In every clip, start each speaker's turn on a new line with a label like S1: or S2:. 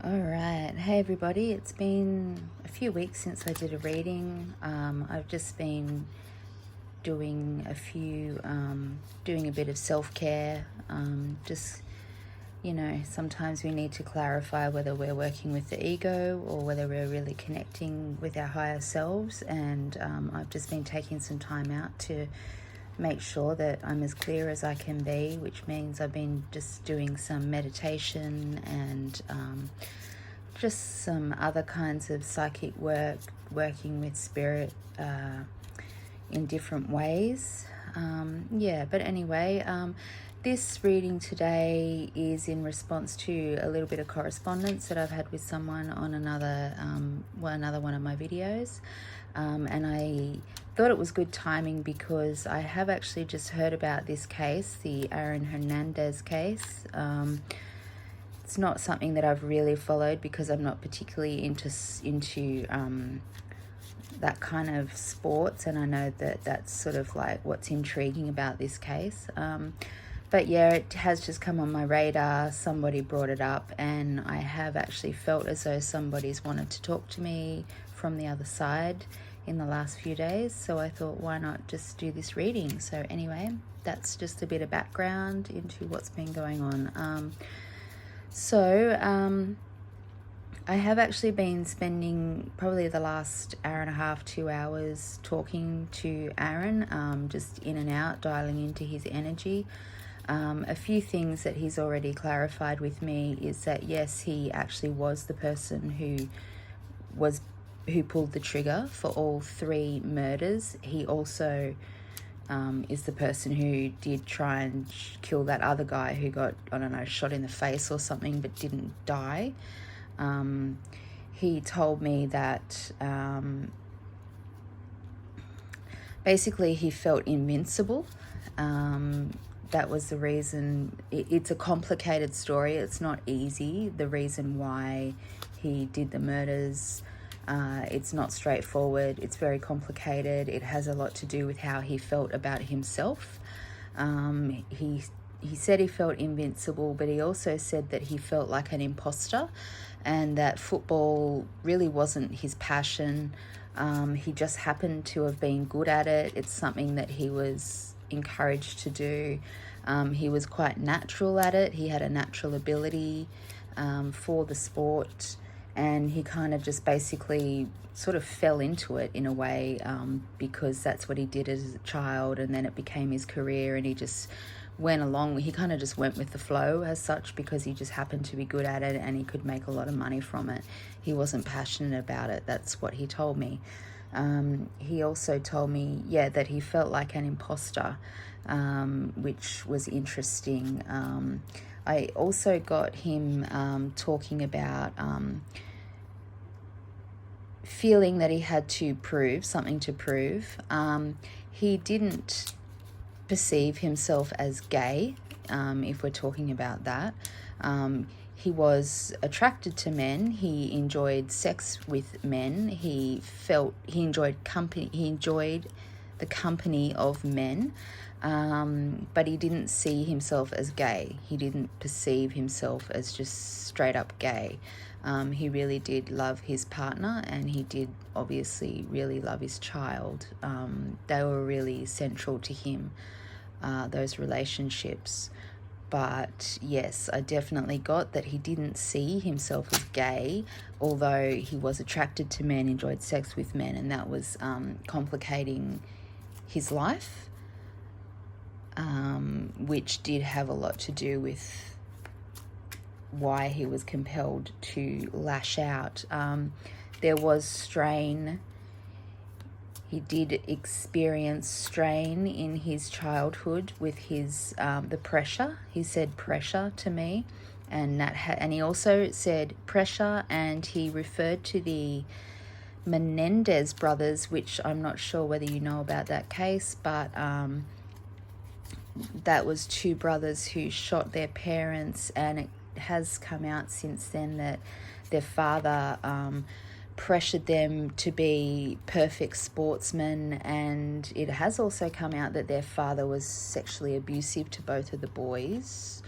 S1: All right. Hey, everybody. It's been a few weeks since I did a reading. I've just been doing doing a bit of self-care. Sometimes we need to clarify whether we're working with the ego or whether we're really connecting with our higher selves. And I've just been taking some time out to make sure that I'm as clear as I can be, which means I've been just doing some meditation and just some other kinds of psychic work, working with spirit in different ways. But anyway, this reading today is in response to a little bit of correspondence that I've had with someone on another one of my videos. And I thought it was good timing because I have actually just heard about this case, the Aaron Hernandez case. It's not something that I've really followed because I'm not particularly into that kind of sports, and I know that that's sort of like what's intriguing about this case. But yeah, it has just come on my radar. Somebody brought it up, and I have actually felt as though somebody's wanted to talk to me from the other side in the last few days. So I thought, why not just do this reading? So anyway, that's just a bit of background into what's been going on. I have actually been spending probably the last hour and a half, 2 hours talking to Aaron, just in and out, dialing into his energy. A few things that he's already clarified with me is that yes, he actually was the person who pulled the trigger for all 3 murders. He also is the person who did try and kill that other guy who got, I don't know, shot in the face or something but didn't die. He told me that basically he felt invincible. That was the reason. It's a complicated story. It's not easy, the reason why he did the murders. It's not straightforward. It's very complicated. It has a lot to do with how he felt about himself. He said he felt invincible, but he also said that he felt like an imposter and that football really wasn't his passion. He just happened to have been good at it. It's something that he was encouraged to do. He was quite natural at it. He had a natural ability for the sport, and he kind of just basically sort of fell into it in a way, because that's what he did as a child, and then it became his career, and he just went along. He kind of just went with the flow as such because he just happened to be good at it and he could make a lot of money from it. He wasn't passionate about it. That's what he told me. He also told me, that he felt like an imposter, which was interesting. I also got him talking about feeling that he had to prove something to prove. He didn't perceive himself as gay, if we're talking about that. He was attracted to men. He enjoyed sex with men. He enjoyed the company of men, but he didn't see himself as gay. He didn't perceive himself as just straight up gay. He really did love his partner, and he did obviously really love his child. They were really central to him, those relationships. But yes, I definitely got that he didn't see himself as gay, although he was attracted to men, enjoyed sex with men, and that was complicating his life, which did have a lot to do with why he was compelled to lash out. There was strain. He did experience strain in his childhood with his the pressure. He said pressure to me, and and he also said pressure, and he referred to the Menendez brothers, which I'm not sure whether you know about that case, but that was 2 brothers who shot their parents, and it has come out since then that their father pressured them to be perfect sportsmen, and it has also come out that their father was sexually abusive to both of the boys.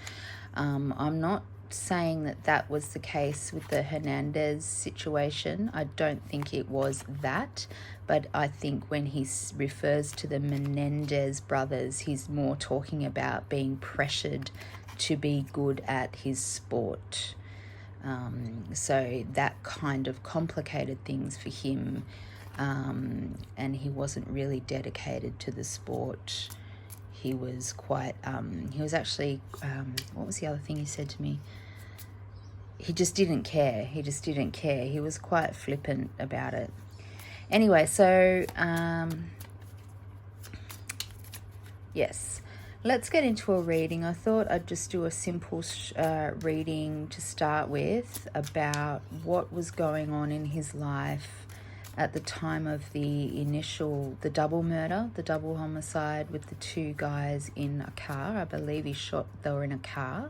S1: I'm not saying that that was the case with the Hernandez situation. I don't think it was that, but I think when he refers to the Menendez brothers, he's more talking about being pressured to be good at his sport. So that kind of complicated things for him, and he wasn't really dedicated to the sport. He was quite, he was actually, what was the other thing he said to me? He just didn't care. He just didn't care. He was quite flippant about it. Anyway, so, yes. Let's get into a reading. I thought I'd just do a simple reading to start with about what was going on in his life at the time of the double murder, the double homicide with the two guys in a car. I believe they were in a car.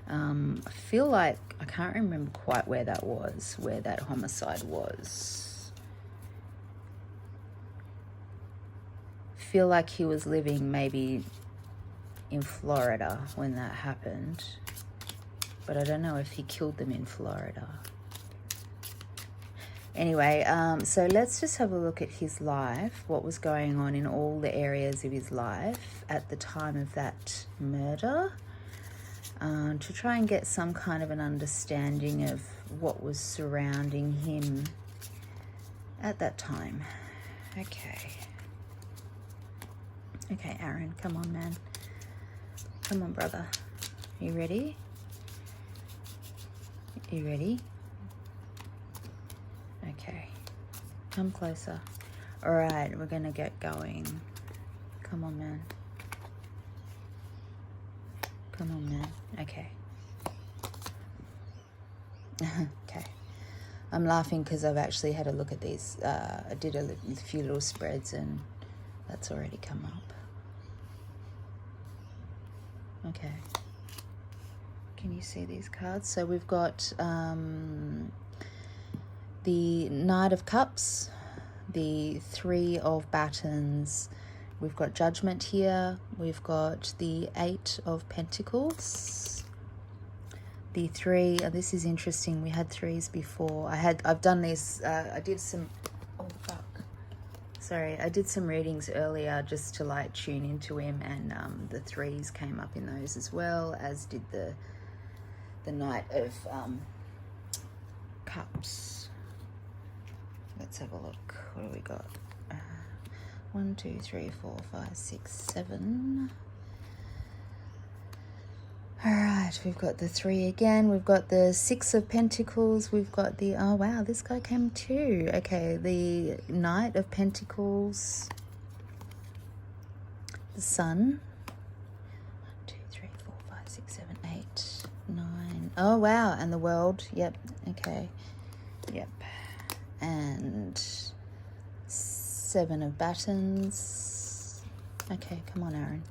S1: I feel like, I can't remember quite where that homicide was. I feel like he was living maybe in Florida when that happened, but I don't know if he killed them in Florida. Anyway, so let's just have a look at his life, what was going on in all the areas of his life at the time of that murder, to try and get some kind of an understanding of what was surrounding him at that time. Okay, Aaron, come on, man. Come on, brother. You ready? You ready? Okay. Come closer. All right, we're going to get going. Come on, man. Come on, man. Okay. Okay. I'm laughing because I've actually had a look at these. I did a few little spreads and that's already come up. Okay. Can you see these cards? So we've got the Knight of Cups, the Three of Batons. We've got Judgment here. We've got the Eight of Pentacles. The Three. This is interesting. We had threes before. I've done this. I did some. Oh fuck. Sorry, I did some readings earlier just to like tune into him, and the threes came up in those as well, as did the Knight of Cups. Let's have a look. What do we got? 1, 2, 3, 4, 5, 6, 7. All right, we've got the 3 again. We've got the 6 of Pentacles. We've got the, oh wow, this guy came too. Okay, the Knight of Pentacles. The Sun. 1, 2, 3, 4, 5, 6, 7, 8, 9. Oh wow, and the World. Yep, okay. Yep. And 7 of Batons. Okay, come on, Aaron.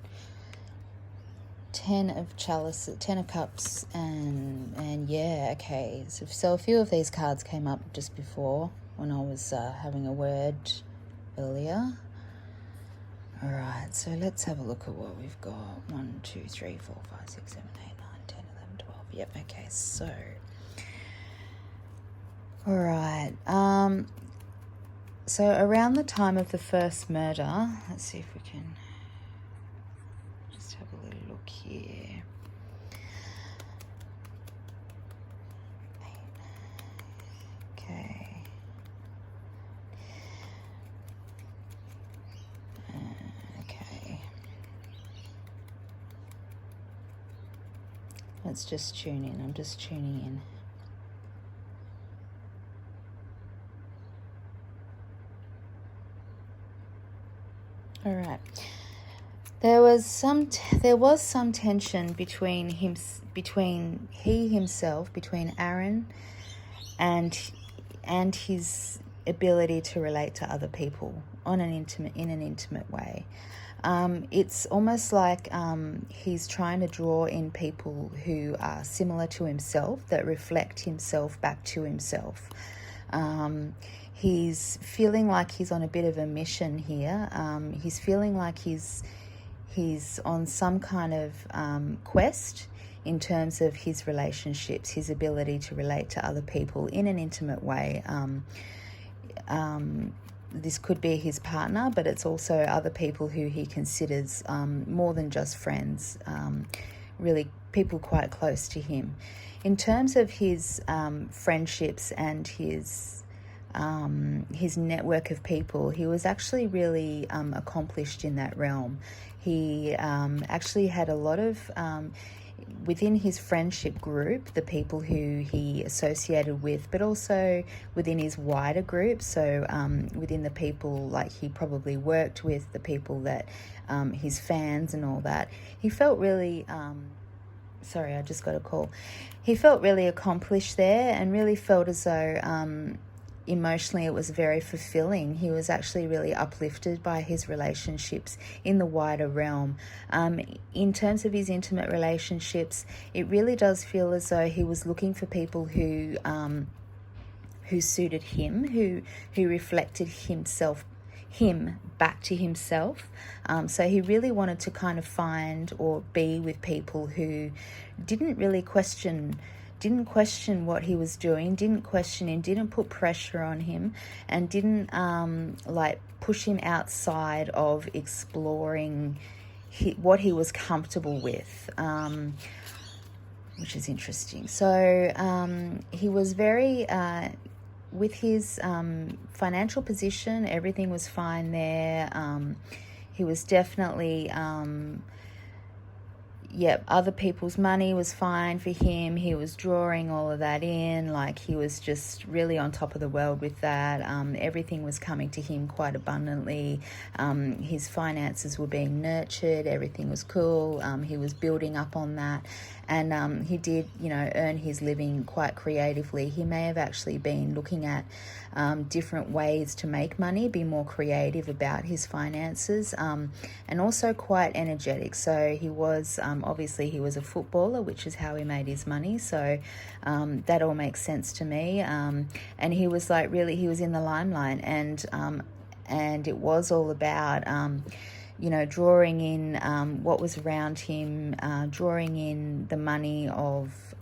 S1: 10 of Chalices, 10 of Cups, and yeah, okay. So a few of these cards came up just before when I was having a word earlier. All right, so let's have a look at what we've got. 1, 2, 3, 4, 5, 6, 7, 8, 9, 10, 11, 12. Yep, okay, so. All right. So around the time of the first murder, let's see if we can just have a little look here. 8. Okay. Okay. Let's just tune in. I'm just tuning in. All right. There was some tension between Aaron and his ability to relate to other people in an intimate way. It's almost like he's trying to draw in people who are similar to himself, that reflect himself back to himself. He's feeling like he's on a bit of a mission here. He's feeling like he's on some kind of quest. in terms of his relationships, his ability to relate to other people in an intimate way. This could be his partner, but it's also other people who he considers more than just friends, really people quite close to him. In terms of his friendships and his network of people, he was actually really accomplished in that realm. He actually had a lot of within his friendship group, the people who he associated with, but also within his wider group. So within the people like he probably worked with, the people that his fans and all that, he felt really sorry, I just got a call. He felt really accomplished there, and really felt as though emotionally it was very fulfilling. He was actually really uplifted by his relationships in the wider realm. In terms of his intimate relationships, it really does feel as though he was looking for people who suited him, who reflected him back to himself. So he really wanted to kind of find or be with people who didn't question what he was doing, didn't question him, didn't put pressure on him, and didn't push him outside of exploring what he was comfortable with, which is interesting. So he was very with his financial position, everything was fine there. He was definitely other people's money was fine for him. He was drawing all of that in, like he was just really on top of the world with that. Everything was coming to him quite abundantly. His finances were being nurtured. Everything was cool. He was building up on that. And he did, earn his living quite creatively. He may have actually been looking at different ways to make money, be more creative about his finances, and also quite energetic. So he was, obviously he was a footballer, which is how he made his money. So that all makes sense to me. And he was he was in the limelight, and it was all about drawing in what was around him, drawing in the money of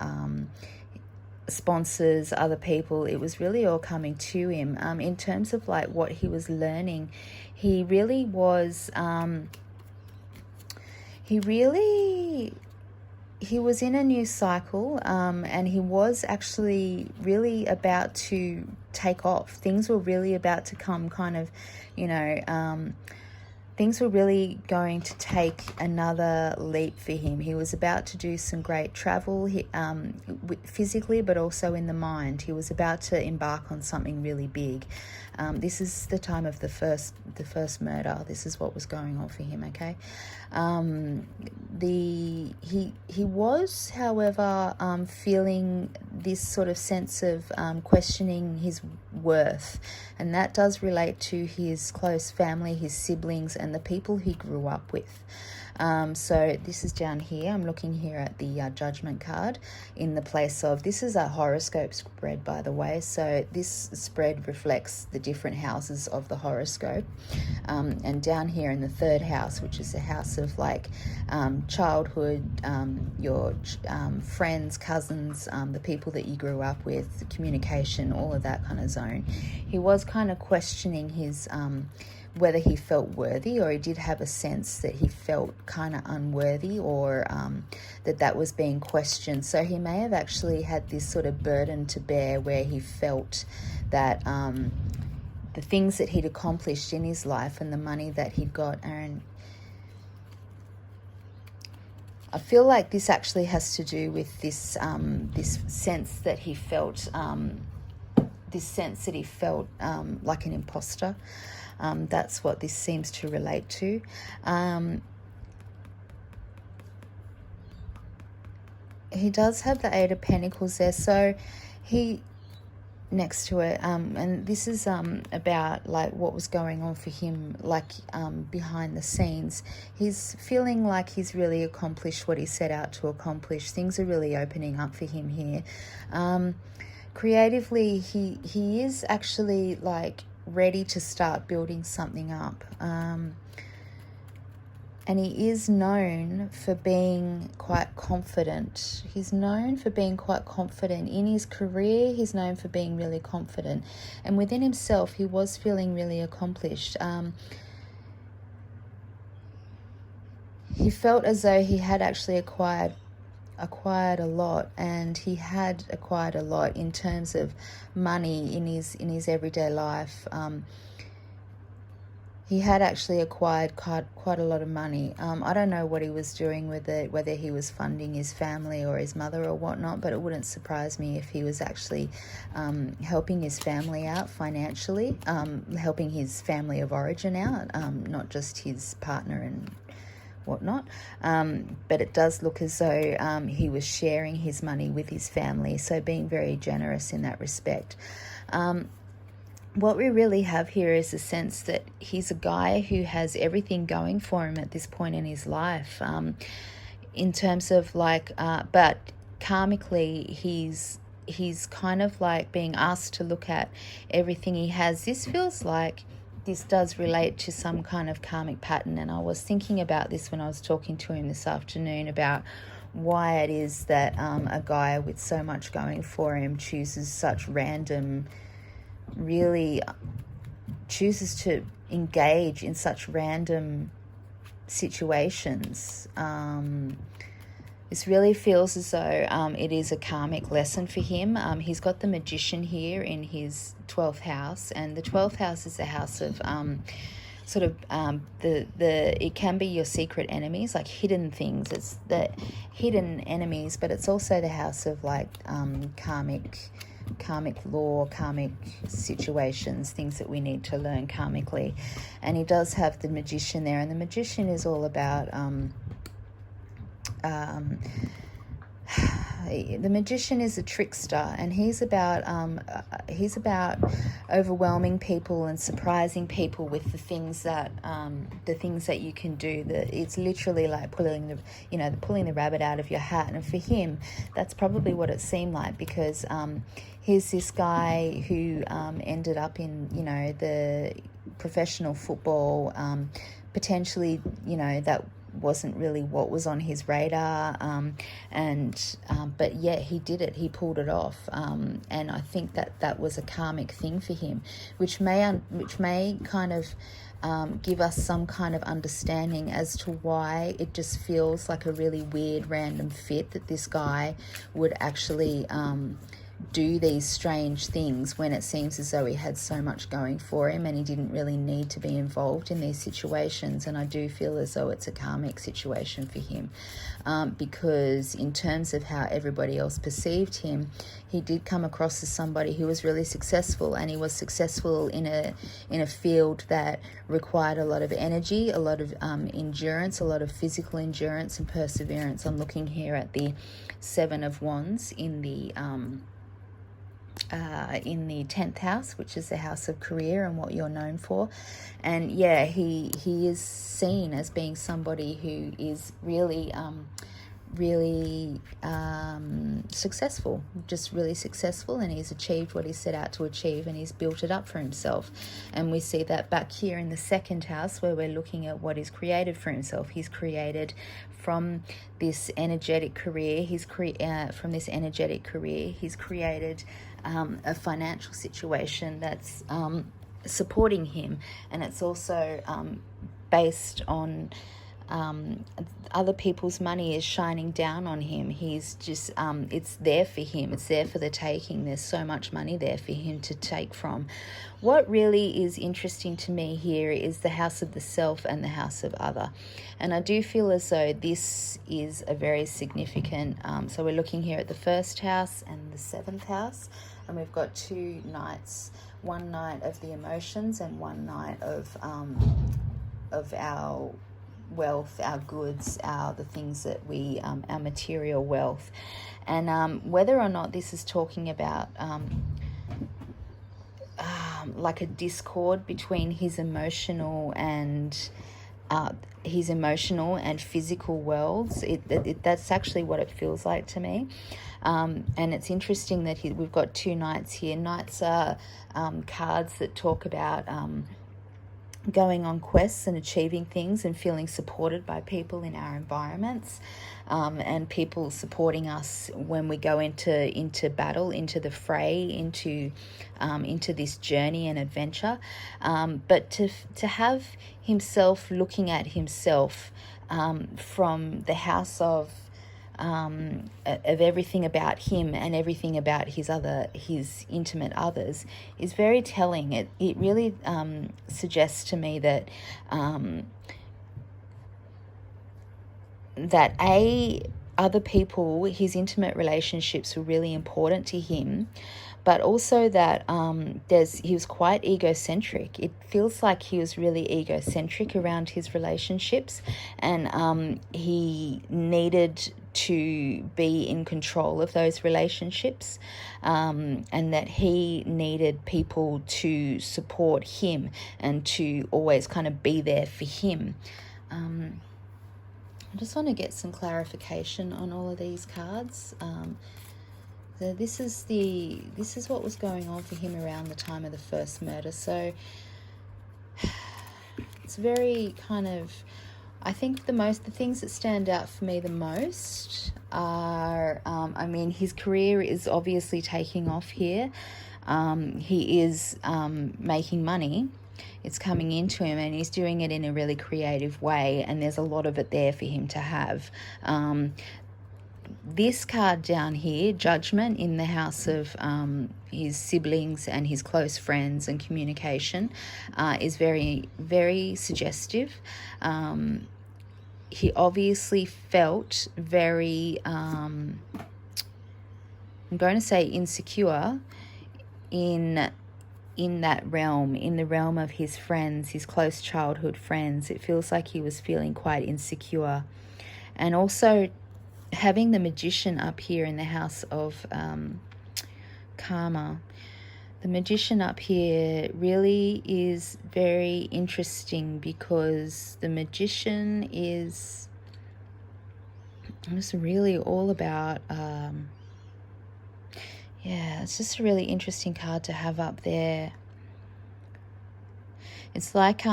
S1: sponsors, other people. It was really all coming to him. In terms of what he was learning, he really was, he was in a new cycle, and he was actually really about to take off. Things were really about to come things were really going to take another leap for him. He was about to do some great travel, physically, but also in the mind. He was about to embark on something really big. This is the time of the first murder. This is what was going on for him. Okay, he was, however, feeling this sort of sense of questioning his worth, and that does relate to his close family, his siblings, and the people he grew up with. So this is down here. I'm looking here at the judgment card in the place of, this is a horoscope spread, by the way. So this spread reflects the different houses of the horoscope. And down here in the third house, which is the house of childhood, your friends, cousins, the people that you grew up with, the communication, all of that kind of zone. He was kind of questioning his whether he felt worthy, or he did have a sense that he felt kind of unworthy, or that was being questioned. So he may have actually had this sort of burden to bear, where he felt that the things that he'd accomplished in his life and the money that he'd got, Aaron, I feel like this actually has to do with this this sense that he felt like an imposter. That's what this seems to relate to. He does have the Eight of Pentacles there, so he next to it, and this is about what was going on for him, behind the scenes. He's feeling like he's really accomplished what he set out to accomplish. Things are really opening up for him here. Creatively, he is actually ready to start building something up. And he is known for being quite confident. He's known for being quite confident. In his career, he's known for being really confident. And within himself, he was feeling really accomplished. He felt as though he had actually acquired a lot, and he had acquired a lot in terms of money in his everyday life. He had actually acquired quite a lot of money. I don't know what he was doing with it, whether he was funding his family or his mother or whatnot, but it wouldn't surprise me if he was actually helping his family out financially, helping his family of origin out, not just his partner and whatnot. But it does look as though he was sharing his money with his family, so being very generous in that respect. What we really have here is a sense that he's a guy who has everything going for him at this point in his life, in terms of like, but karmically he's kind of like being asked to look at everything he has. This feels like this does relate to some kind of karmic pattern, and I was thinking about this when I was talking to him this afternoon about why it is that a guy with so much going for him really chooses to engage in such random situations. This really feels as though it is a karmic lesson for him. He's got the Magician here in his 12th house, and the 12th house is the house of it can be your secret enemies, like hidden things. It's the hidden enemies, but it's also the house of like karmic law, karmic situations, things that we need to learn karmically. And he does have the Magician there, and the Magician is all about the Magician is a trickster, and he's about overwhelming people and surprising people with the things that you can do. That it's literally like pulling the rabbit out of your hat. And for him, that's probably what it seemed like, because here's this guy who ended up in the professional football, potentially that wasn't really what was on his radar, but yet he did it. He pulled it off, and I think that was a karmic thing for him, which may kind of give us some kind of understanding as to why it just feels like a really weird random fit that this guy would actually do these strange things when it seems as though he had so much going for him and he didn't really need to be involved in these situations. And I do feel as though it's a karmic situation for him, because in terms of how everybody else perceived him, he did come across as somebody who was really successful, and he was successful in a field that required a lot of energy, a lot of endurance, a lot of physical endurance and perseverance. I'm looking here at the Seven of Wands in the 10th house, which is the house of career and what you're known for. And yeah, he is seen as being somebody who is really successful, just really successful, and he's achieved what he set out to achieve, and he's built it up for himself. And we see that back here in the second house, where we're looking at what he's created for himself. He's created from this energetic career, he's created a financial situation that's supporting him, and it's also based on other people's money is shining down on him. He's just it's there for him, it's there for the taking. There's so much money there for him to take from. What really is interesting to me here is the house of the self and the house of other, and I do feel as though this is a very significant so we're looking here at the first house and the seventh house, and we've got two nights, one night of the emotions and one night of our wealth, our goods, the things that we our material wealth. And whether or not this is talking about like a discord between his emotional and physical worlds, that's actually what it feels like to me. And it's interesting that we've got two knights here. Knights are cards that talk about going on quests and achieving things and feeling supported by people in our environments, and people supporting us when we go into battle, into the fray, into this journey and adventure. But to have himself looking at himself from the house of everything about him and everything about his intimate others is very telling. It really suggests to me that other people, his intimate relationships were really important to him, but also that he was quite egocentric. It feels like he was really egocentric around his relationships, and he needed to be in control of those relationships, and that he needed people to support him and to always kind of be there for him. I just want to get some clarification on all of these cards. So this is what was going on for him around the time of the first murder. So it's very kind of, I think the things that stand out for me the most are, his career is obviously taking off here. He is making money. It's coming into him, and he's doing it in a really creative way, and there's a lot of it there for him to have. This card down here, Judgment, in the house of his siblings and his close friends and communication, is very, very suggestive. He obviously felt very, I'm going to say insecure in that realm, in the realm of his friends, his close childhood friends. It feels like he was feeling quite insecure. And also having the Magician up here in the house of karma. The Magician up here really is very interesting, because the Magician is just really all about it's just a really interesting card to have up there. It's like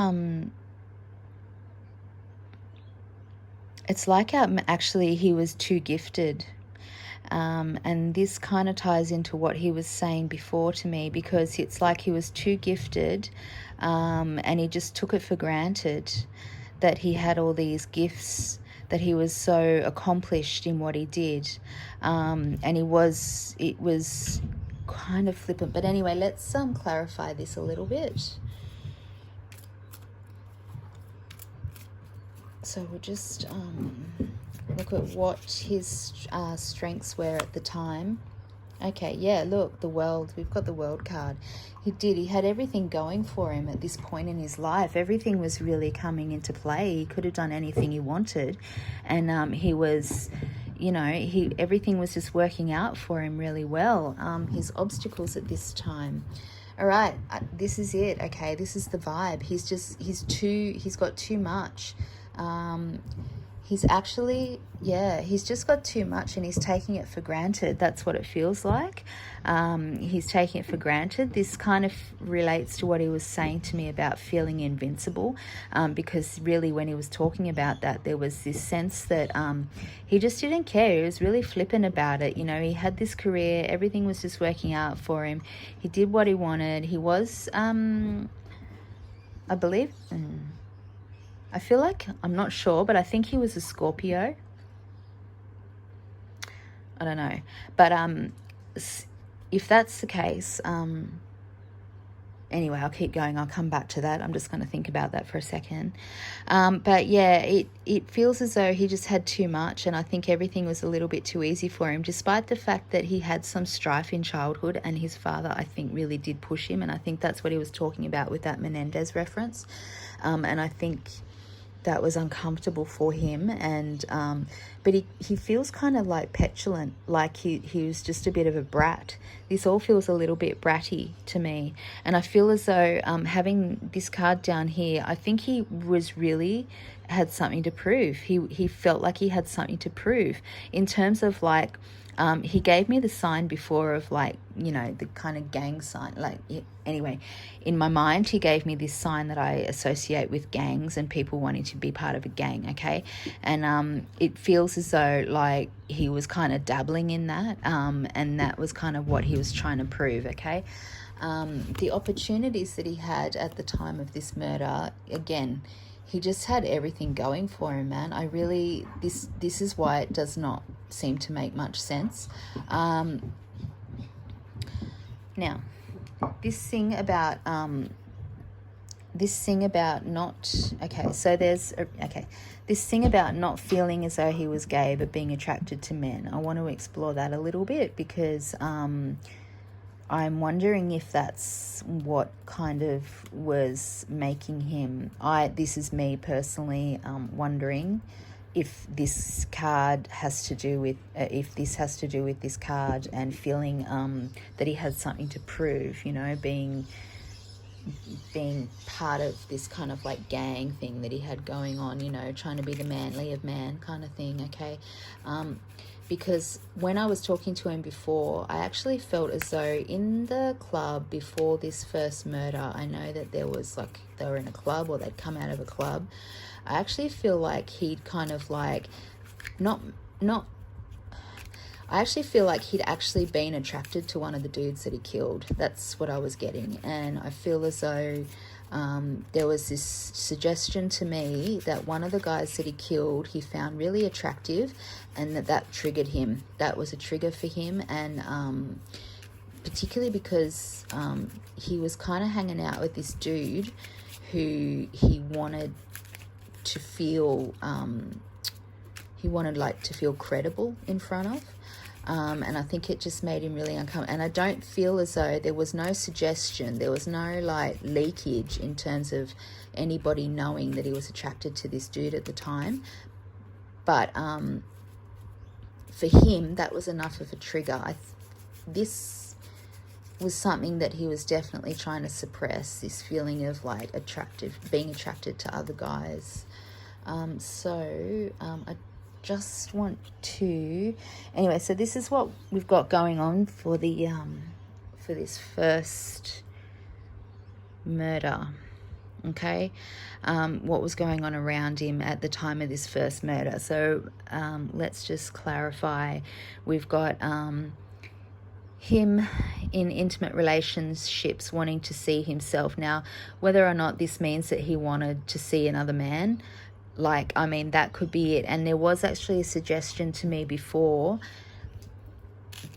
S1: actually he was too gifted. And this kind of ties into what he was saying before to me, because it's like he was too gifted, and he just took it for granted that he had all these gifts, that he was so accomplished in what he did, and it was kind of flippant. But anyway, let's clarify this a little bit. So we'll just look at what his strengths were at the time. Okay, yeah, look, the World. We've got the World card. He had everything going for him at this point in his life. Everything was really coming into play. He could have done anything he wanted, and he was, everything was just working out for him really well. His obstacles at this time. All right, this is it. Okay, this is the vibe. He's got too much. He's just got too much, and he's taking it for granted. That's what it feels like. He's taking it for granted. This kind of relates to what he was saying to me about feeling invincible, because really when he was talking about that, there was this sense that he just didn't care. He was really flippant about it. He had this career. Everything was just working out for him. He did what he wanted. He was, I believe... I feel like, I'm not sure, but I think he was a Scorpio. I don't know. But if that's the case, anyway, I'll keep going. I'll come back to that. I'm just going to think about that for a second. But yeah, it feels as though he just had too much, and I think everything was a little bit too easy for him, despite the fact that he had some strife in childhood, and his father, I think, really did push him, and I think that's what he was talking about with that Menendez reference. And I think that was uncomfortable for him, and but he feels kind of like petulant, like he was just a bit of a brat. This all feels a little bit bratty to me, and I feel as though having this card down here, I think he was really had something to prove. He felt like he had something to prove in terms of like He gave me the sign before of like, you know, the kind of gang sign. Like, anyway, in my mind, he gave me this sign that I associate with gangs and people wanting to be part of a gang, okay? And it feels as though like he was kind of dabbling in that, and that was kind of what he was trying to prove, okay? The opportunities that he had at the time of this murder, again, he just had everything going for him, man. This is why it does not seem to make much sense. Now, this thing about this thing about not feeling as though he was gay but being attracted to men. I want to explore that a little bit because I'm wondering if that's what kind of was making him... This is me personally wondering if this card has to do with... if this has to do with this card and feeling that he had something to prove, you know, being part of this kind of like gang thing that he had going on, you know, trying to be the manly of man kind of thing, okay? Because when I was talking to him before, I actually felt as though in the club before this first murder, I know that there was like, they were in a club or they'd come out of a club. I actually feel like he'd kind of like, I actually feel like he'd actually been attracted to one of the dudes that he killed. That's what I was getting. And I feel as though there was this suggestion to me that one of the guys that he killed, he found really attractive, and that triggered him. That was a trigger for him, and particularly because he was kind of hanging out with this dude who he wanted to feel, to feel credible in front of. And I think it just made him really uncomfortable. And I don't feel as though there was no suggestion, there was no like leakage in terms of anybody knowing that he was attracted to this dude at the time. But for him, that was enough of a trigger. This was something that he was definitely trying to suppress, this feeling of like being attracted to other guys. I just want to... Anyway, so this is what we've got going on for the for this first murder, okay? What was going on around him at the time of this first murder. So let's just clarify. We've got him in intimate relationships wanting to see himself. Now, whether or not this means that he wanted to see another man, like, I mean, that could be it. And there was actually a suggestion to me before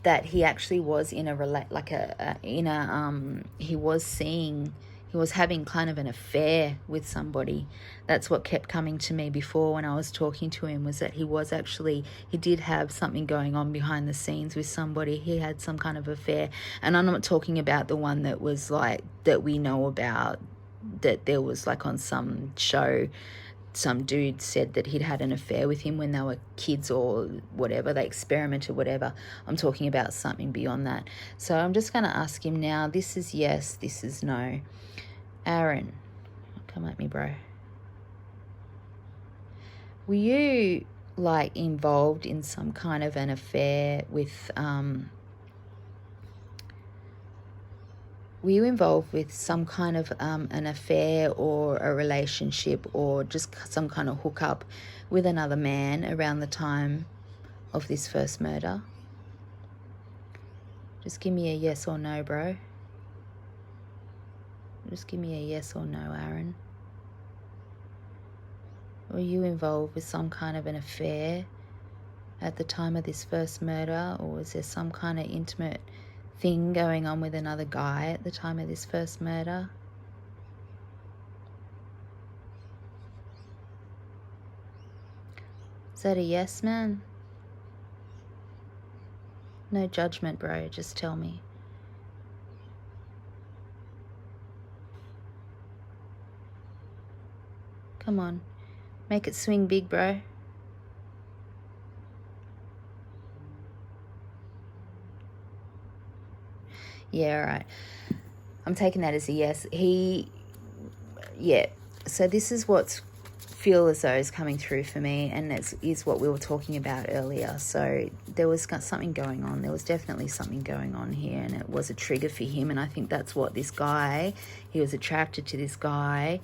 S1: that he actually was in he was having kind of an affair with somebody. That's what kept coming to me before when I was talking to him, was that he did have something going on behind the scenes with somebody. He had some kind of affair. And I'm not talking about the one that was like, that we know about, that there was like on some show, some dude said that he'd had an affair with him when they were kids or whatever, they experimented, whatever. I'm talking about something beyond that. So I'm just going to ask him now. This is yes, this is no. Aaron, come at me, bro. Were you like involved in some kind of an affair with were you involved with some kind of an affair or a relationship or just some kind of hookup with another man around the time of this first murder? Just give me a yes or no, bro. Just give me a yes or no, Aaron. Were you involved with some kind of an affair at the time of this first murder, or was there some kind of intimate thing going on with another guy at the time of this first murder? Is that a yes, man? No judgment, bro. Just tell me. Come on. Make it swing big, bro. Yeah, all right. I'm taking that as a yes. So this is what's feel as though is coming through for me, and it is what we were talking about earlier. So there was something going on. There was definitely something going on here, and it was a trigger for him. And I think that's what this guy, he was attracted to this guy,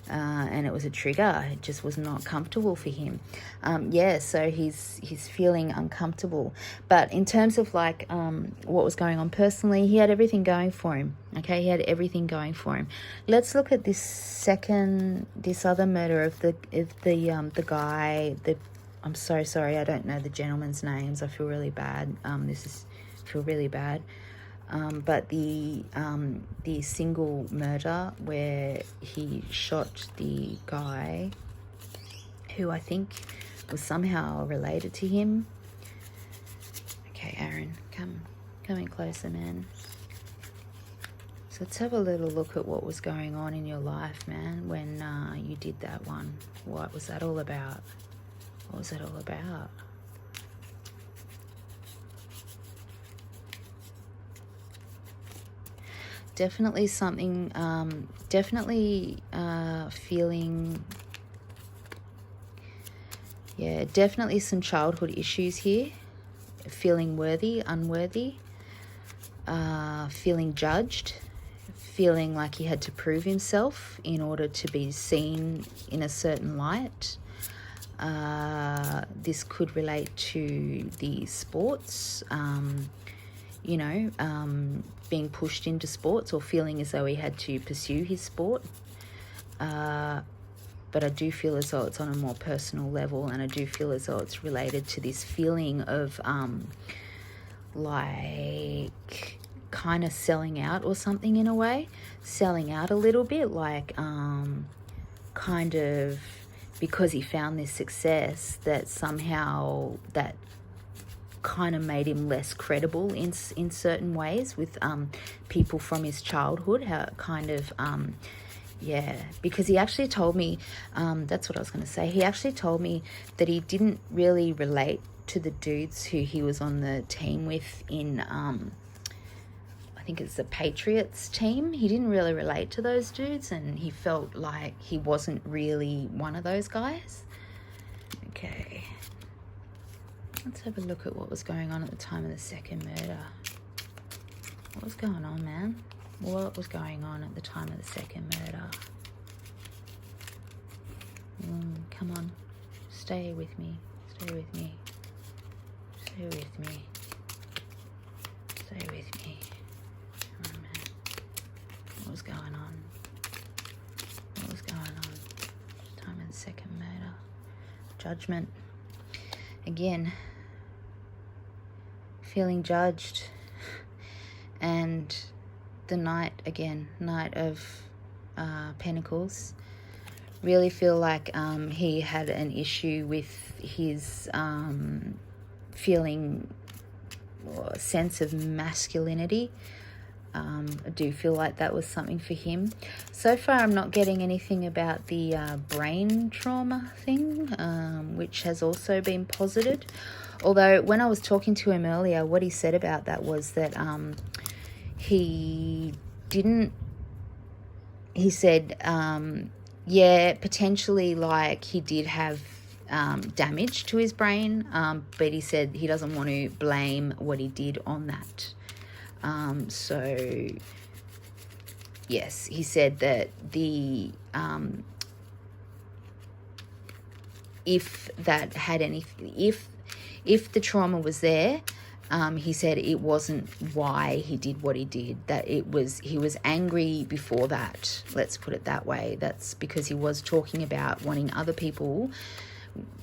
S1: and it was a trigger. It just was not comfortable for him. So he's feeling uncomfortable. But in terms of like what was going on personally, he had everything going for him. Okay, he had everything going for him. Let's look at this other murder of the guy. I'm so sorry, I don't know the gentleman's names. I feel really bad. Feel really bad. But the single murder where he shot the guy who I think was somehow related to him. Okay, Aaron, come in closer, man. So let's have a little look at what was going on in your life, man, when you did that one. What was that all about? What was it all about? Definitely something, feeling, definitely some childhood issues here. Feeling worthy, unworthy, feeling judged, feeling like he had to prove himself in order to be seen in a certain light. This could relate to the sports, being pushed into sports or feeling as though he had to pursue his sport. But I do feel as though it's on a more personal level, and I do feel as though it's related to this feeling of like kind of selling out or something in a way. Selling out a little bit, like kind of because he found this success that somehow that kind of made him less credible in certain ways with people from his childhood. How it kind of because he actually told me, that's what I was going to say, he actually told me that he didn't really relate to the dudes who he was on the team with in I think it's the Patriots team. He didn't really relate to those dudes, and he felt like he wasn't really one of those guys. Okay, let's have a look at what was going on at the time of the second murder. What was going on, man? What was going on at the time of the second murder? Come on. Stay with me. Stay with me. Stay with me. Stay with me. Come on, man. What was going on? What was going on? Time of the second murder. Judgment. Again. Feeling judged. And the Knight of Pentacles. Really feel like he had an issue with his feeling or sense of masculinity. I do feel like that was something for him. So far, I'm not getting anything about the brain trauma thing, which has also been posited. Although when I was talking to him earlier, what he said about that was that he said, potentially like he did have damage to his brain, but he said he doesn't want to blame what he did on that. So yes, he said that the if that had anything, if the trauma was there, he said it wasn't why he did what he did, that he was angry before that. Let's put it that way. That's because he was talking about wanting other people,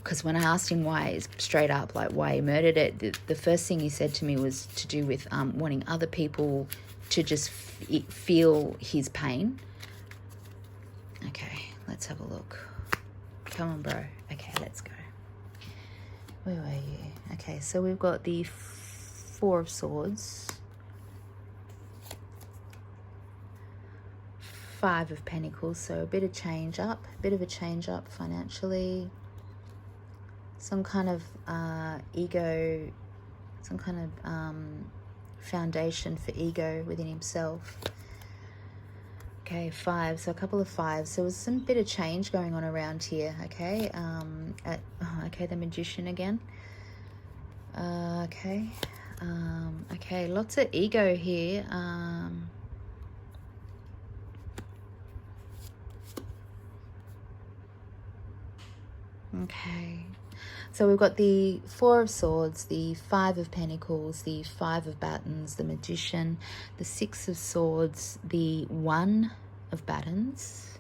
S1: because when I asked him why, straight up, like why he murdered it, the first thing he said to me was to do with wanting other people to just feel his pain. Okay, let's have a look. Come on, bro. Okay, let's go. Where were you? Okay, so we've got the Four of Swords, Five of Pentacles, so a bit of a change up financially, some kind of ego, some kind of foundation for ego within himself. Okay, five, so a couple of fives. So there was some bit of change going on around here, okay? The Magician again. Okay. Okay, lots of ego here. Okay. So we've got the Four of Swords, the Five of Pentacles, the Five of Batons, the Magician, the Six of Swords, the One of Batons,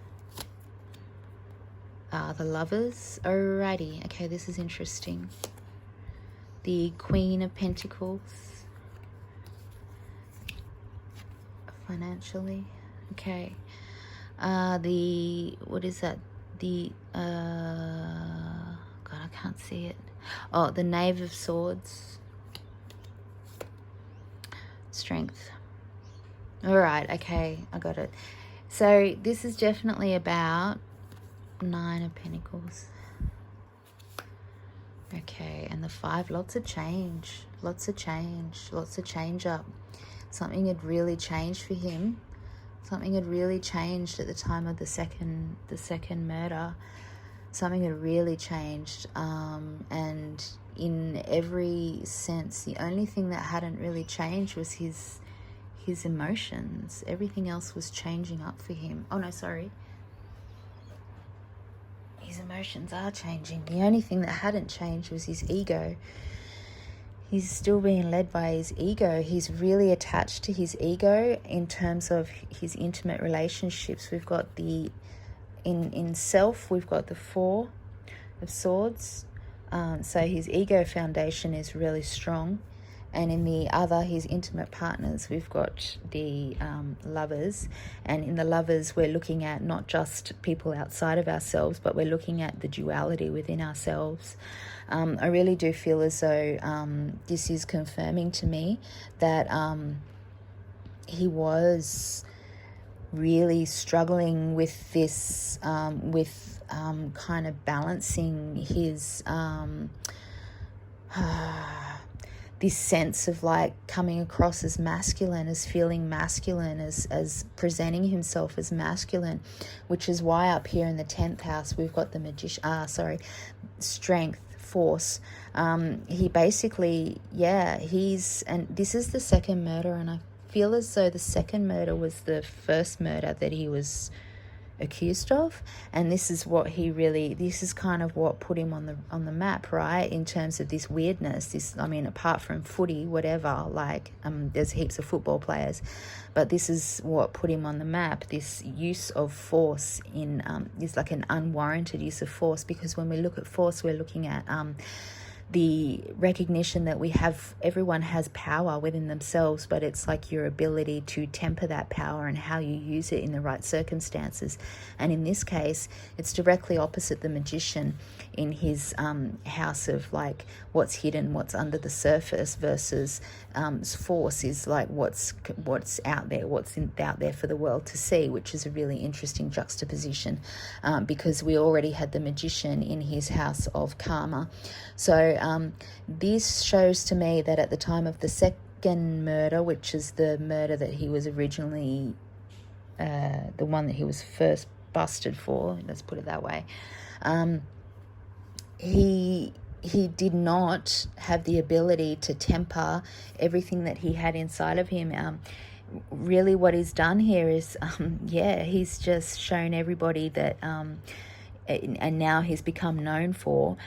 S1: the Lovers. Alrighty. Okay, this is interesting. The Queen of Pentacles. Financially. Okay. What is that? The, God, I can't see it. Oh, the Knave of Swords. Strength. All right, okay, I got it. So this is definitely about Nine of Pentacles. Okay, and the Five, lots of change. Lots of change. Lots of change up. Something had really changed for him. Something had really changed at the time of the second murder. Something had really changed, and in every sense, the only thing that hadn't really changed was his emotions. Everything else was changing up for him. Oh no, sorry. His emotions are changing. The only thing that hadn't changed was his ego. He's still being led by his ego. He's really attached to his ego in terms of his intimate relationships. We've got in self, we've got the Four of Swords. So his ego foundation is really strong. And in the other, his intimate partners, we've got the Lovers. And in the Lovers, we're looking at not just people outside of ourselves, but we're looking at the duality within ourselves. I really do feel as though this is confirming to me that he was really struggling with this, kind of balancing his this sense of like coming across as masculine, as feeling masculine, as presenting himself as masculine, which is why up here in the 10th house we've got the strength, force. He basically, and this is the second murder, and I feel as though the second murder was the first murder that he was accused of, and this is kind of what put him on the map, right, in terms of this weirdness. Apart from footy, whatever, there's heaps of football players, but this is what put him on the map, this use of force is like an unwarranted use of force, because when we look at force, we're looking at the recognition that everyone has power within themselves, but it's like your ability to temper that power and how you use it in the right circumstances. And in this case, it's directly opposite the Magician in his house of like what's hidden, what's under the surface, versus force is like what's out there, out there for the world to see, which is a really interesting juxtaposition, because we already had the Magician in his house of karma. So this shows to me that at the time of the second murder, which is the murder that he was originally, the one that he was first busted for, let's put it that way, he did not have the ability to temper everything that he had inside of him. Really what he's done here is, he's just shown everybody that, and now he's become known for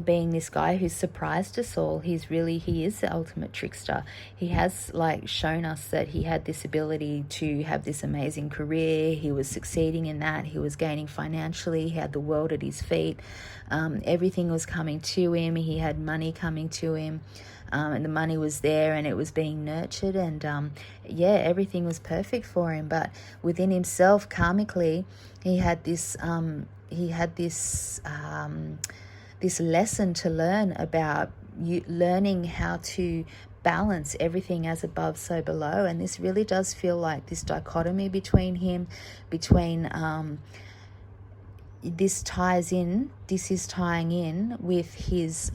S1: being this guy who's surprised us all. He is the ultimate trickster. He has shown us that he had this ability to have this amazing career. He was succeeding in that. He was gaining financially. He had the world at his feet. Everything was coming to him. He had money coming to him. And the money was there and it was being nurtured, and everything was perfect for him. But within himself, karmically, he had this this lesson to learn about learning how to balance everything as above, so below. And this really does feel like this dichotomy between this is tying in with his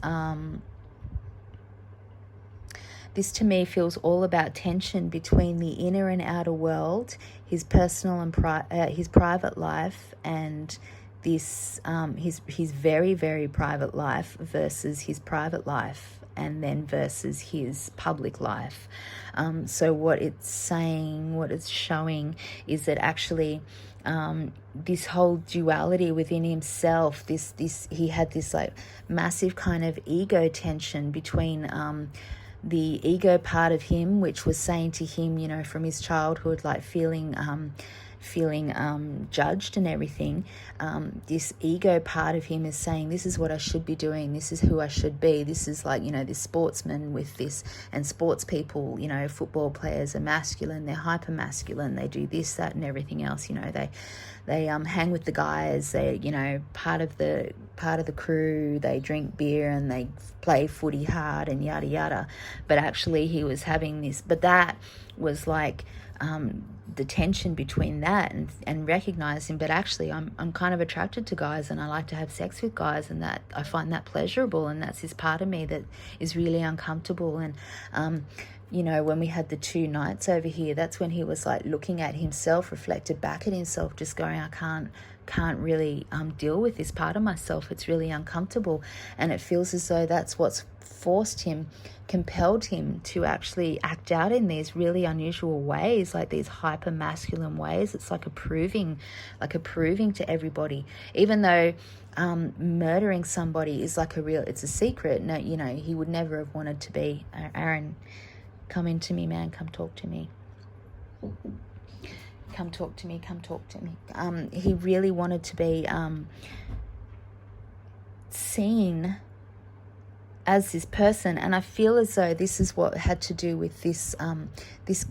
S1: this to me feels all about tension between the inner and outer world, his personal and his private life, and this his very, very private life versus his private life, and then versus his public life. So what it's saying, what it's showing, is that actually this whole duality within himself, this he had this like massive kind of ego tension between the ego part of him, which was saying to him, you know, from his childhood, like feeling judged and everything. This ego part of him is saying, this is what I should be doing, this is who I should be, this is like, you know, this sportsman with this, and sports people, you know, football players are masculine, they're hyper masculine, they do this, that and everything else, you know, they hang with the guys, they, you know, part of the crew, they drink beer and they play footy hard and yada yada. But actually he was having this, but that was like the tension between that and recognizing, but actually I'm kind of attracted to guys and I like to have sex with guys, and that I find that pleasurable, and that's this part of me that is really uncomfortable. And you know, when we had the 2 nights over here, that's when he was like looking at himself, reflected back at himself, just going, I can't really deal with this part of myself, it's really uncomfortable. And it feels as though that's what's compelled him to actually act out in these really unusual ways, like these hyper masculine ways. It's like approving to everybody, even though murdering somebody is like it's a secret. No, you know, he would never have wanted to be. Aaron, come into me, man, come talk to me. Come talk to me. He really wanted to be seen as this person, and I feel as though this is what had to do with this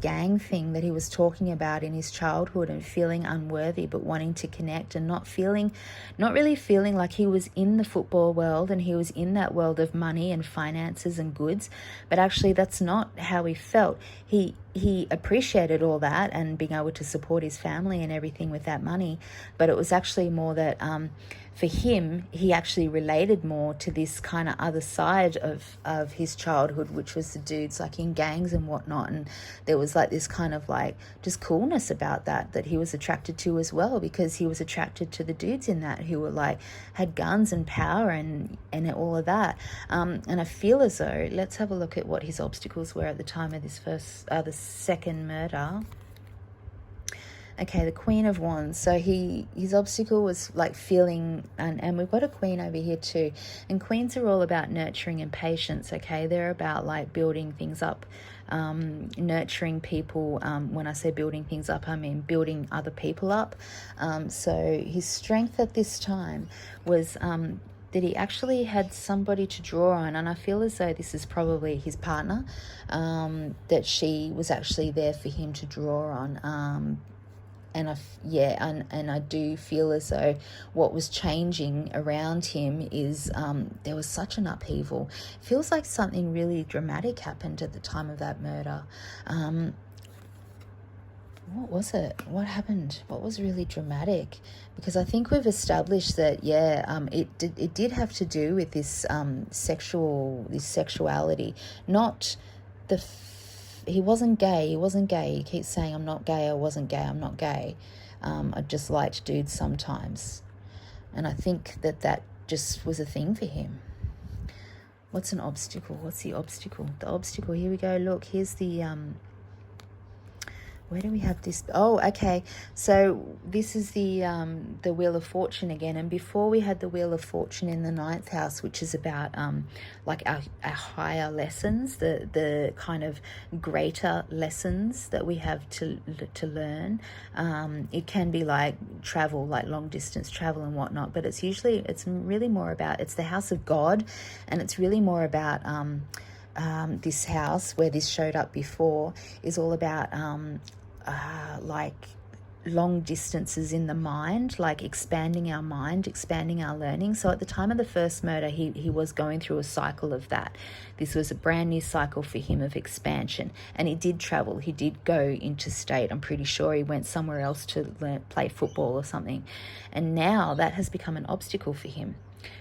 S1: gang thing that he was talking about in his childhood, and feeling unworthy but wanting to connect, and not really feeling like he was in the football world and he was in that world of money and finances and goods. But actually that's not how he felt. He appreciated all that and being able to support his family and everything with that money, but it was actually more that for him, he actually related more to this kind of other side of his childhood, which was the dudes like in gangs and whatnot. And there was like this kind of like just coolness about that he was attracted to as well, because he was attracted to the dudes in that who were like, had guns and power and all of that. And I feel as though, let's have a look at what his obstacles were at the time of this the second murder. Okay, the Queen of Wands. So his obstacle was like feeling, and we've got a Queen over here too. And Queens are all about nurturing and patience, okay? They're about like building things up, nurturing people. When I say building things up, I mean building other people up. So his strength at this time was that he actually had somebody to draw on, and I feel as though this is probably his partner, that she was actually there for him to draw on. And I do feel as though what was changing around him is there was such an upheaval. It feels like something really dramatic happened at the time of that murder. What was it? What happened? What was really dramatic? Because I think we've established that, it did have to do with this sexuality, not the. He wasn't gay. He keeps saying, I'm not gay, I'm not gay. I just liked dudes sometimes. And I think that just was a thing for him. What's an obstacle? What's the obstacle? The obstacle, here we go. Look, here's the... where do we have this? Oh, okay. So this is the Wheel of Fortune again. And before we had the Wheel of Fortune in the 9th house, which is about like our higher lessons, the kind of greater lessons that we have to learn. It can be like travel, like long distance travel and whatnot. But it's really more about, it's the house of God, and it's really more about this house where this showed up before is all about like long distances in the mind, like expanding our mind, expanding our learning. So at the time of the first murder, he was going through a cycle of that. This was a brand new cycle for him of expansion, and he did travel. He did go interstate. I'm pretty sure he went somewhere else to play football or something, and now that has become an obstacle for him.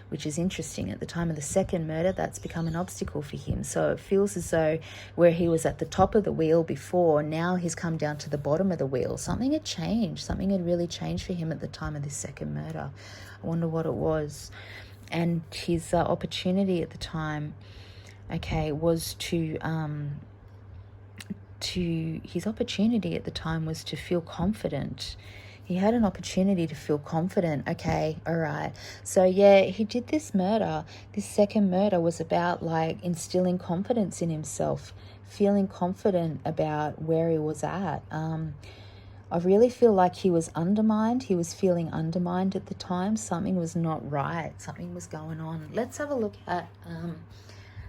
S1: which is interesting. At the time of the second murder, that's become an obstacle for him. So it feels as though where he was at the top of the wheel before, now he's come down to the bottom of the wheel. Something had changed. Something had really changed for him at the time of this second murder. I wonder what it was. And his opportunity at the time, okay, was his opportunity at the time was to feel confident. He had an opportunity to feel confident. Okay, all right. So yeah, he did this murder. This second murder was about like instilling confidence in himself, feeling confident about where he was at. I really feel like he was undermined. He was feeling undermined at the time. Something was not right. Something was going on. Let's have a look at,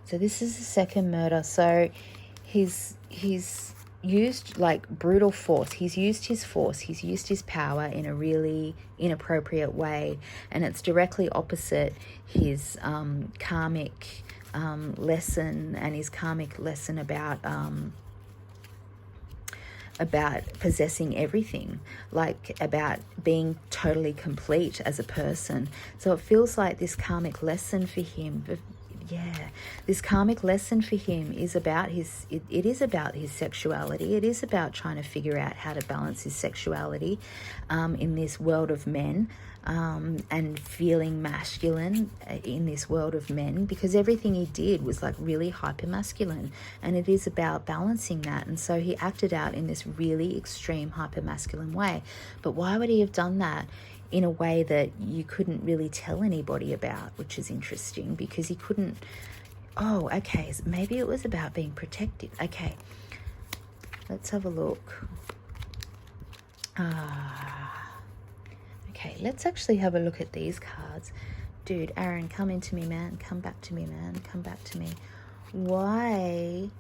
S1: so this is the second murder. So he's used like brutal force. He's used his force. He's used his power in a really inappropriate way. And it's directly opposite his karmic lesson, and his karmic lesson about possessing everything, like about being totally complete as a person. So it feels like this karmic lesson for him, this karmic lesson for him is about it is about his sexuality. It is about trying to figure out how to balance his sexuality in this world of men, and feeling masculine in this world of men, because everything he did was like really hyper masculine, and it is about balancing that. And so he acted out in this really extreme hyper masculine way. But why would he have done that in a way that you couldn't really tell anybody about, which is interesting, because he couldn't, okay, so maybe it was about being protective. Okay, let's have a look. Okay, let's actually have a look at these cards. Dude, Aaron, come into me, man. Come back to me, man. Come back to me. Why?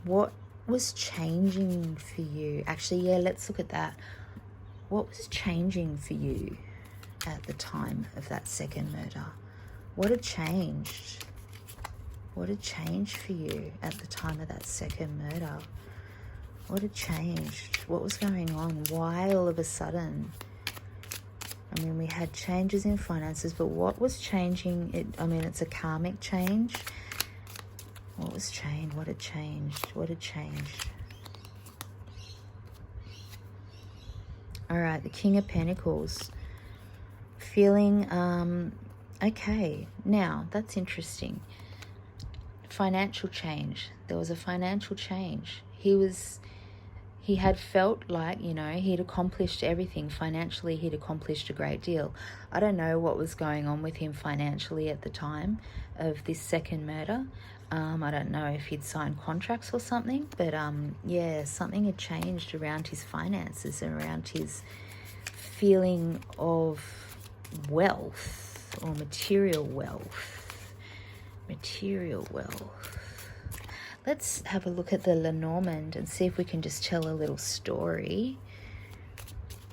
S1: What was changing for you? Actually, yeah, let's look at that. What was changing for you at the time of that second murder? What had changed? What had changed for you at the time of that second murder? What had changed? What was going on? Why all of a sudden? I mean, we had changes in finances, but what was changing? It's a karmic change. What was changed? What had changed? What had changed? All right, the King of Pentacles. Feeling, okay, now that's interesting. Financial change. There was a financial change. He had felt like, he'd accomplished everything. Financially, he'd accomplished a great deal. I don't know what was going on with him financially at the time of this second murder. I don't know if he'd signed contracts or something, but yeah, something had changed around his finances and around his feeling of wealth or material wealth. Material wealth. Let's have a look at the Lenormand and see if we can just tell a little story.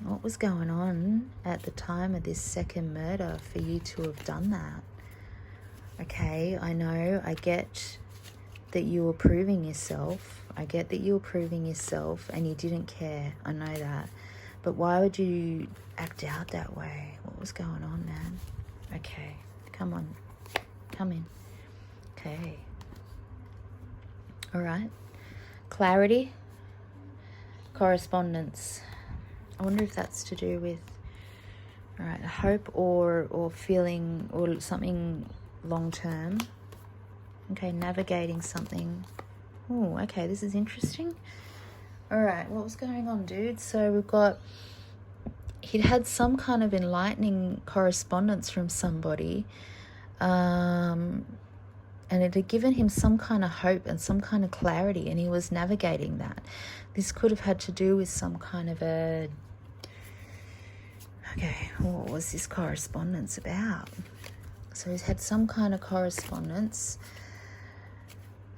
S1: What was going on at the time of this second murder for you to have done that? Okay, I know, I get that you were proving yourself. I get that you were proving yourself and you didn't care. I know that. But why would you act out that way? What was going on, man? Okay, come on. Come in. Okay. All right. Clarity. Correspondence. I wonder if that's to do with, all right, hope or feeling or something long term. Okay, navigating something. Oh, okay, this is interesting. All right, what was going on, dude? So we've got, he'd had some kind of enlightening correspondence from somebody, and it had given him some kind of hope and some kind of clarity, and he was navigating that. This could have had to do with some kind of a, okay, what was this correspondence about? So he's had some kind of correspondence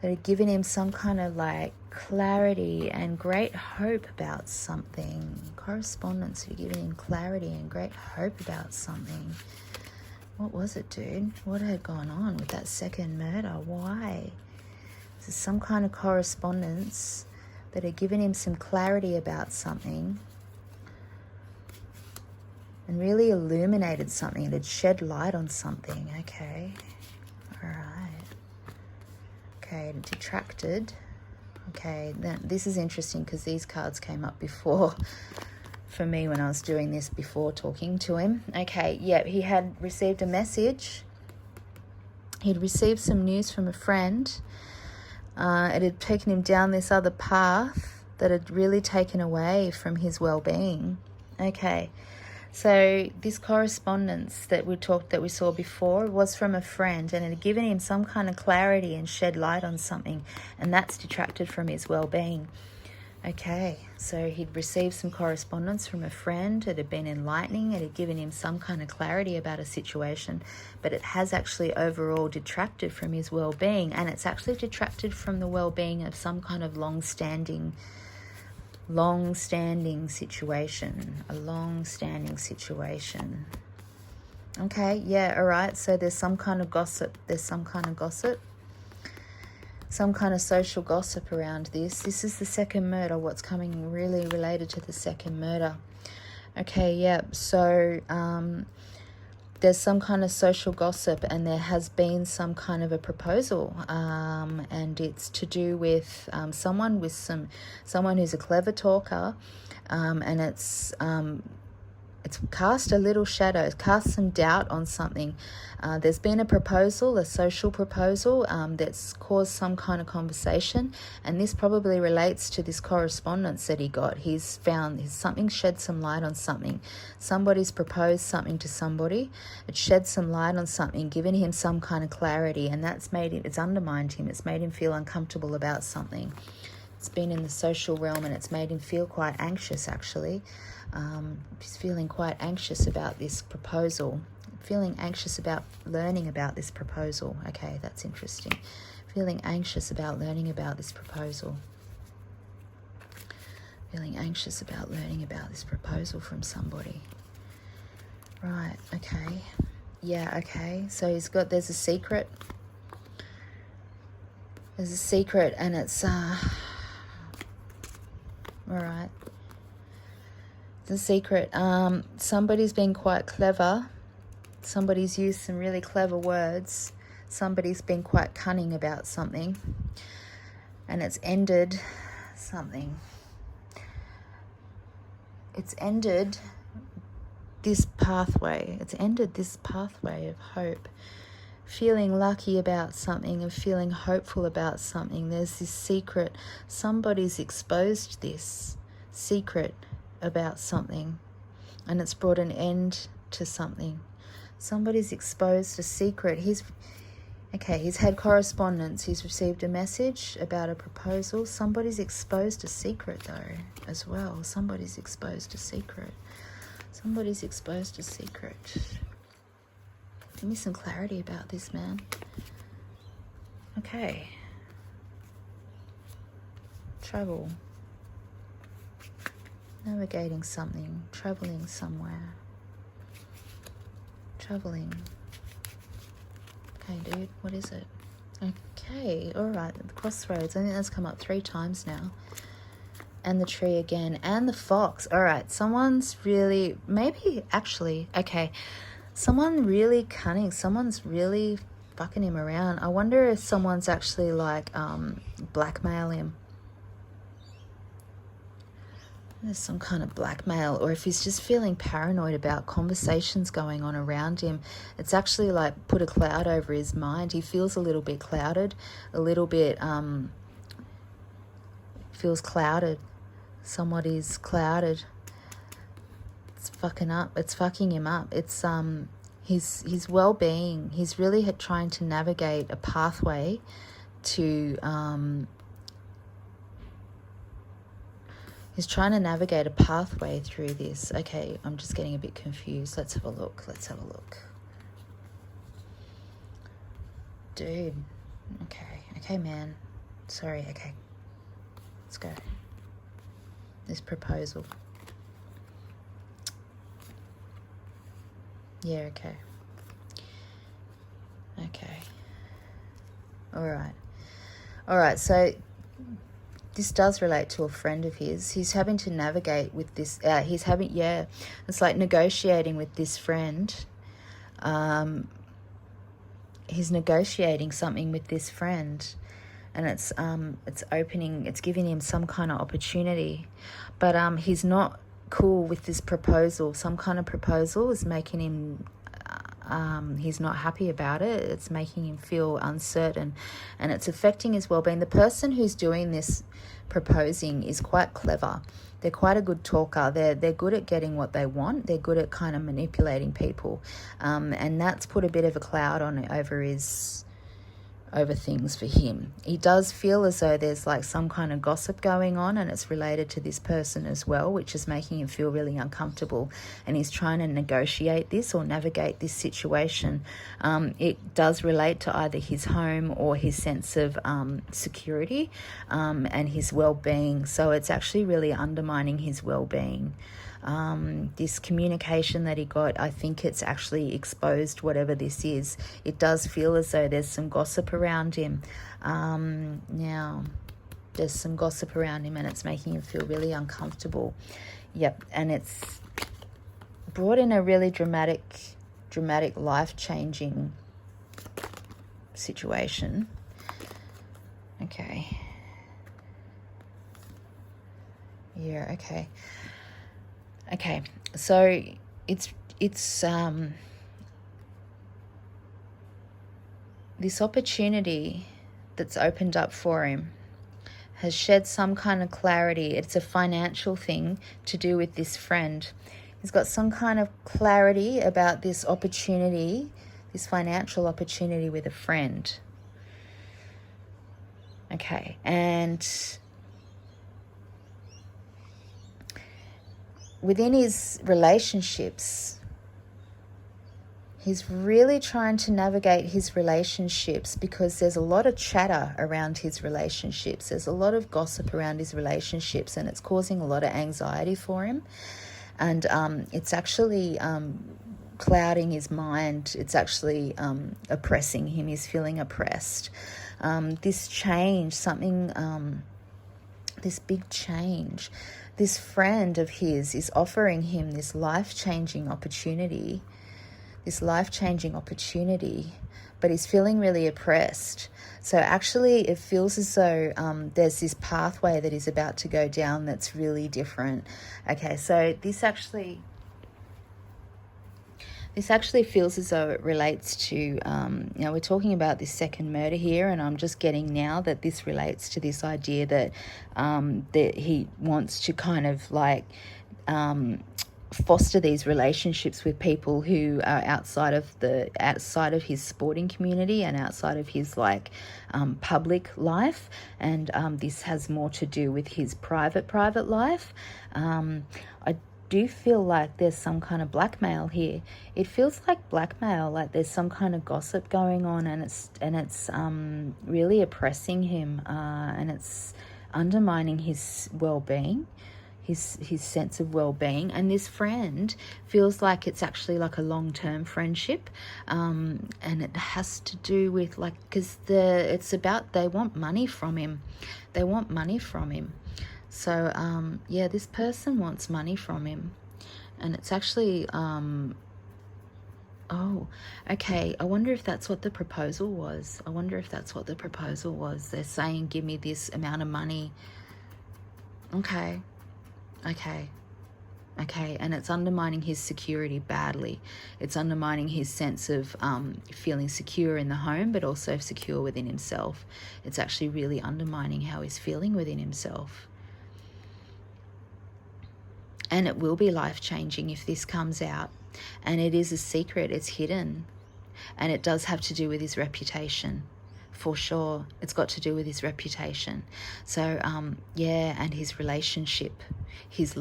S1: that had given him some kind of like clarity and great hope about something. Correspondence had given him clarity and great hope about something. What was it, dude? What had gone on with that second murder? Why? This is some kind of correspondence that had given him some clarity about something. and really illuminated something. It had shed light on something. Okay. All right. Okay, it detracted. Okay, then this is interesting because these cards came up before for me when I was doing this before talking to him. Okay, yeah, he had received a message. He'd received some news from a friend. It had taken him down this other path that had really taken away from his well-being. Okay, so this correspondence that we saw before was from a friend, and it had given him some kind of clarity and shed light on something, and that's detracted from his well-being. Okay, so he'd received some correspondence from a friend. It had been enlightening. It had given him some kind of clarity about a situation, but it has actually overall detracted from his well-being, and it's actually detracted from the well-being of some kind of long-standing situation, a long-standing situation. Okay, yeah, all right, so there's some kind of gossip. Some kind of social gossip around this. This is the second murder, what's coming really related to the second murder. Okay, yeah, so there's some kind of social gossip, and there has been some kind of a proposal, and it's to do with someone who's a clever talker, and it's cast a little shadow, it's cast some doubt on something. There's been a proposal, a social proposal, that's caused some kind of conversation, and this probably relates to this correspondence that he got. He's found something shed some light on something. Somebody's proposed something to somebody. It shed some light on something, given him some kind of clarity, and it's undermined him. It's made him feel uncomfortable about something. It's been in the social realm, and it's made him feel quite anxious, actually. He's feeling quite anxious about this proposal, feeling anxious about learning about this proposal. Okay, that's interesting. Feeling anxious about learning about this proposal. Feeling anxious about learning about this proposal from somebody. Right, okay. Yeah, okay. So there's a secret. There's a secret, and it's, all right. The secret. Somebody's been quite clever. Somebody's used some really clever words. Somebody's been quite cunning about something, and it's ended something. It's ended this pathway. It's ended this pathway of hope. Feeling lucky about something and feeling hopeful about something. There's this secret. Somebody's exposed this secret about something, and it's brought an end to something. Somebody's exposed a secret. He's had correspondence. He's received a message about a proposal. Somebody's exposed a secret, though, as well. Somebody's exposed a secret. Somebody's exposed a secret. Give me some clarity about this, man. Okay. Travel. Navigating something, traveling somewhere. Traveling. Okay, dude, what is it? Okay, all right, the crossroads. I think that's come up 3 times now. And the tree again, and the fox. All right, someone's really, someone really cunning. Someone's really fucking him around. I wonder if someone's actually like blackmail him. There's some kind of blackmail, or if he's just feeling paranoid about conversations going on around him. It's actually like put a cloud over his mind. He feels a little bit clouded, feels clouded. Somebody's clouded. It's fucking him up. It's his well-being. He's really trying to navigate a pathway to He's trying to navigate a pathway through this. Okay, I'm just getting a bit confused. Let's have a look. Dude. Okay, man. Sorry, okay. Let's go. This proposal. Yeah, okay. Okay. All right, so this does relate to a friend of his. He's having to navigate with this. It's like negotiating with this friend. He's negotiating something with this friend, and it's giving him some kind of opportunity, but he's not cool with this proposal. Some kind of proposal is making him he's not happy about it. It's making him feel uncertain, and it's affecting his well-being. The person who's doing this proposing is quite clever. They're quite a good talker. They're good at getting what they want. They're good at kind of manipulating people, and that's put a bit of a cloud on over things for him. He does feel as though there's like some kind of gossip going on, and it's related to this person as well, which is making him feel really uncomfortable, and he's trying to negotiate this or navigate this situation. It does relate to either his home or his sense of security and his well-being, so it's actually really undermining his well-being. This communication that he got, I think it's actually exposed whatever this is. It does feel as though there's some gossip around him. Now, there's some gossip around him, and it's making him feel really uncomfortable. Yep, and it's brought in a really dramatic, life-changing situation. Okay. Yeah, okay. Okay, so it's this opportunity that's opened up for him has shed some kind of clarity. It's a financial thing to do with this friend. He's got some kind of clarity about this opportunity, this financial opportunity with a friend. Okay, and within his relationships, he's really trying to navigate his relationships because there's a lot of chatter around his relationships. There's a lot of gossip around his relationships, and it's causing a lot of anxiety for him. And it's actually clouding his mind. It's actually oppressing him. He's feeling oppressed. This change, this big change, this friend of his is offering him this life-changing opportunity, but he's feeling really oppressed. So actually it feels as though there's this pathway that he's about to go down that's really different. Okay, so this actually feels as though it relates to, we're talking about this second murder here, and I'm just getting now that this relates to this idea that he wants to kind of like foster these relationships with people who are outside of his sporting community and outside of his public life, and this has more to do with his private life. I do feel like there's some kind of blackmail here. It feels like blackmail, like there's some kind of gossip going on, and it's really oppressing him, and it's undermining his well-being, his sense of well-being. And this friend feels like it's actually like a long-term friendship, and it has to do with because it's about they want money from him. So, this person wants money from him, and it's actually, oh, okay, I wonder if that's what the proposal was. They're saying, give me this amount of money. Okay, and it's undermining his security badly. It's undermining his sense of feeling secure in the home, but also secure within himself. It's actually really undermining how he's feeling within himself. And it will be life-changing if this comes out. And it is a secret, it's hidden. And it does have to do with his reputation, for sure. It's got to do with his reputation. So, and his relationship, his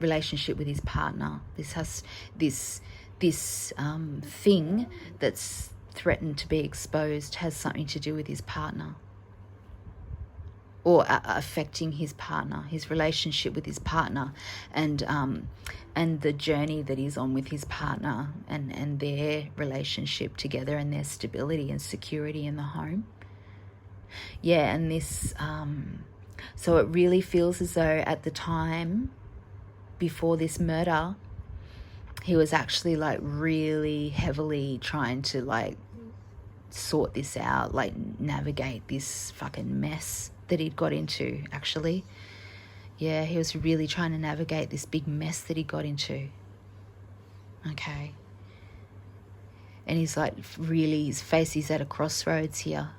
S1: relationship with his partner. This thing that's threatened to be exposed has something to do with his partner, or affecting his partner, his relationship with his partner, and the journey that he's on with his partner, and their relationship together, and their stability and security in the home. Yeah, and this So it really feels as though at the time before this murder, he was actually like really heavily trying to like sort this out, like navigate this fucking mess that he'd got into, actually. Yeah, he was really trying to navigate this big mess that he got into. Okay. And he's like really, his face is at a crossroads here.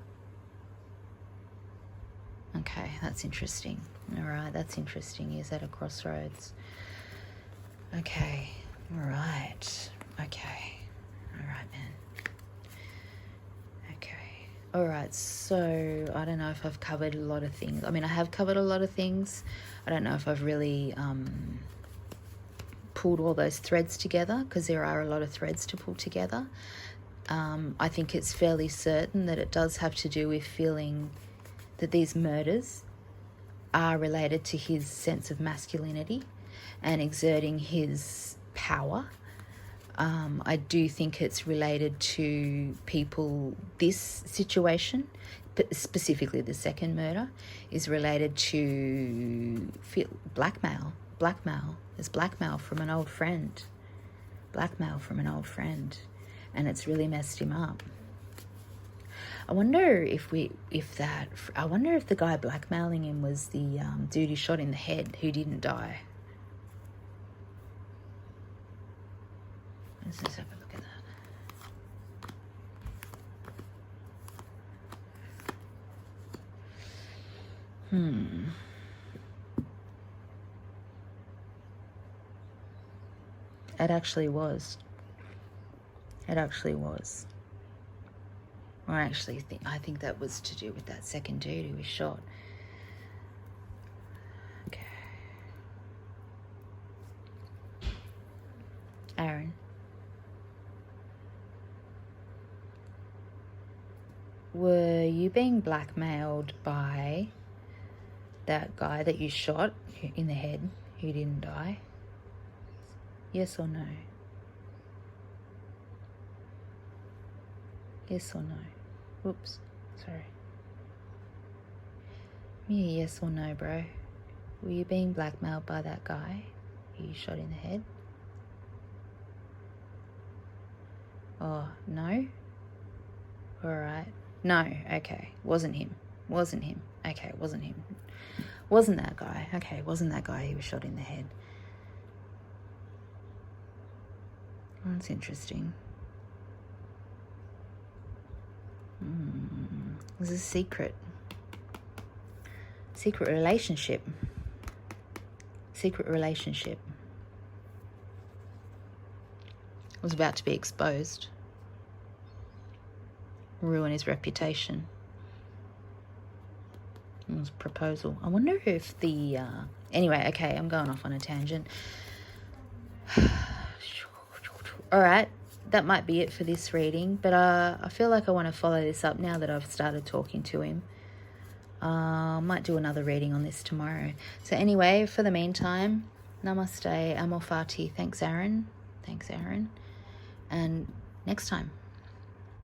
S1: Okay, that's interesting. All right, that's interesting. He's at a crossroads. Okay, all right. Okay, all right, man. Okay, all right. So I don't know if I've covered a lot of things. I mean, I have covered a lot of things. I don't know if I've really pulled all those threads together, because there are a lot of threads to pull together. I think it's fairly certain that it does have to do with feeling that these murders are related to his sense of masculinity and exerting his power. I do think it's related to people, this situation, but specifically the second murder, is related to blackmail. It's blackmail from an old friend. And it's really messed him up. I wonder if the guy blackmailing him was the dude who shot in the head who didn't die. Let's just have a look at that. It actually was. I think that was to do with that second dude who was shot. Okay. Aaron. Were you being blackmailed by that guy that you shot in the head who didn't die? Yes or no? Yes or no? Whoops, sorry. Yeah, yes or no, bro? Were you being blackmailed by that guy who you shot in the head? Oh, no? Alright. No, okay. Wasn't him. Okay, wasn't him. Wasn't that guy. Okay, wasn't that guy who was shot in the head. That's interesting. There's a secret relationship. Was about to be exposed. Ruin his reputation. It was a proposal. I wonder if the... Anyway, okay, I'm going off on a tangent. All right, that might be it for this reading, but I feel like I want to follow this up now that I've started talking to him. I might do another reading on this tomorrow. So anyway, for the meantime, namaste, amor fati. Thanks, Aaron. And next time.